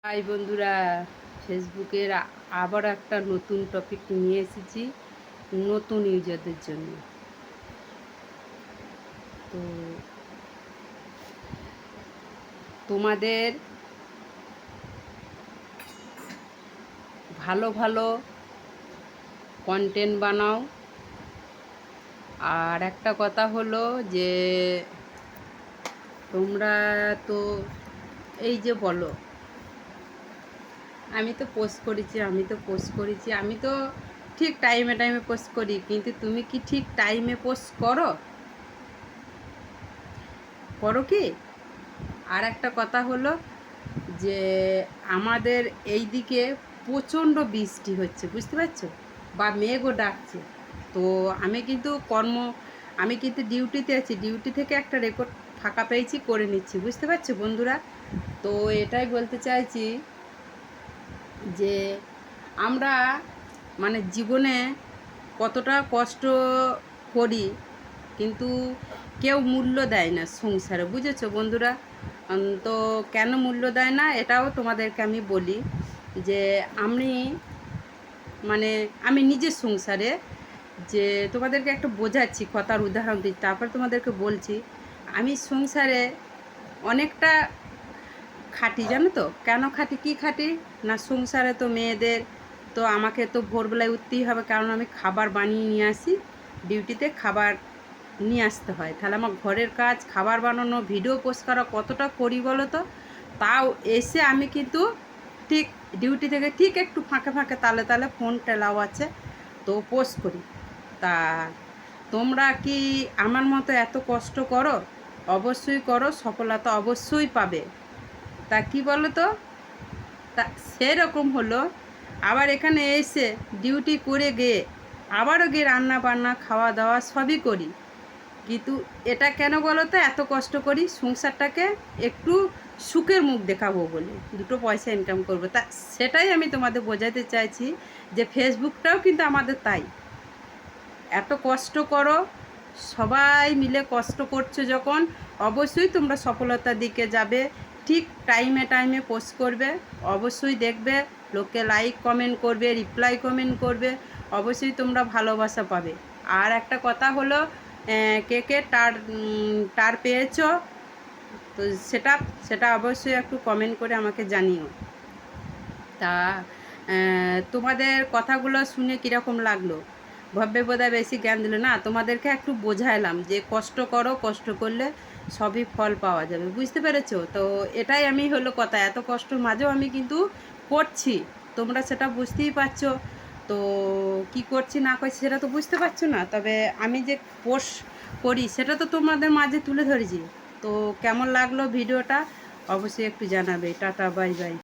High বন্ধুরা, ফেসবুকের আবার একটা নতুন টপিক নিয়ে এসেছি নতুন ইউজারদের জন্য। তো তোমাদের ভালো ভালো কন্টেন্ট বানাও। আর একটা কথা হলো যে তোমরা তো এই যে বলো আমি তো পোস্ট করেছি, আমি তো ঠিক টাইমে টাইমে পোস্ট করি, কিন্তু তুমি কি ঠিক টাইমে পোস্ট করো করো কি? আর একটা কথা হলো যে আমাদের এই দিকে প্রচণ্ড বৃষ্টি হচ্ছে, বুঝতে পারছো, বা মেঘও ডাকছে। তো আমি কিন্তু ডিউটিতে আছি, ডিউটি থেকে একটা রেকর্ড ফাঁকা পেয়েছি, করে নিচ্ছি, বুঝতে পারছো বন্ধুরা। তো এটাই বলতে চাইছি যে আমরা মানে জীবনে কতটা কষ্ট করি, কিন্তু কেউ মূল্য দেয় না সংসারে, বুঝেছো বন্ধুরা। তো কেন মূল্য দেয় না এটাও তোমাদেরকে আমি বলি যে আমি আমি নিজের সংসারে যে তোমাদেরকে একটা বোঝাচ্ছি, কথার উদাহরণ দিই, তারপর তোমাদেরকে বলছি। আমি সংসারে অনেকটা খাটি, জানো তো কেন খাটি, কি খাটি না, সংসারে তো মেয়েদের তো আমাকে তো ভোরবেলায় উঠতেই হবে, কারণ আমি খাবার বানিয়ে নিয়ে আসি, ডিউটিতে খাবার নিয়ে আসতে হয়। তাহলে আমার ঘরের কাজ, খাবার বানানো, ভিডিও পোস্ট করা কতটা করি বলো তো। তাও এসে আমি কিন্তু ঠিক ডিউটি থেকে ঠিক একটু ফাঁকে ফাঁকে তালে তালে ফোন টেলাও আছে, তো পোস্ট করি। তা তোমরা কি আমার মতো এত কষ্ট করো? অবশ্যই করো, সফলতা অবশ্যই পাবে। তা কি বলো তো, তা সেরকম হলো আবার এখানে এসে ডিউটি করে গিয়ে আবারও গিয়ে রান্না বান্না খাওয়া দাওয়া সবই করি, কিন্তু এটা কেন বলো তো, এত কষ্ট করি সংসারটাকে একটু সুখের মুখ দেখাবো বলে, দুটো পয়সা ইনকাম করবো। তা সেটাই আমি তোমাদের বোঝাতে চাইছি যে ফেসবুকটাও কিন্তু আমাদের তাই, এত কষ্ট করো, সবাই মিলে কষ্ট করছো যখন, অবশ্যই তোমরা সফলতার দিকে যাবে। ঠিক টাইমে টাইমে পোস্ট করবে, অবশ্যই দেখবে, লোকে লাইক কমেন্ট করবে, রিপ্লাই কমেন্ট করবে, অবশ্যই তোমরা ভালোবাসা পাবে। আর একটা কথা হলো, কে কে টার পেয়েছো, তো সেটা সেটা অবশ্যই একটু কমেন্ট করে আমাকে জানিও। তা তোমাদের কথাগুলো শুনে কীরকম লাগলো? ভব্যে বোধহয় বেশি জ্ঞান দিল না, তোমাদেরকে একটু বোঝাইলাম যে কষ্ট করো, কষ্ট করলে সবই ফল পাওয়া যাবে, বুঝতে পেরেছো? তো এটাই আমি হলো কথা, এত কষ্টর মাঝেও আমি কিন্তু করছি, তোমরা সেটা বুঝতেই পারছো। তো কি করছি না করছি সেটা তো বুঝতে পারছো না, তবে আমি যে পোস্ট করি সেটা তো তোমাদের মাঝে তুলে ধরেছি। তো কেমন লাগলো ভিডিওটা অবশ্যই একটু জানাবে। Tata, bye bye.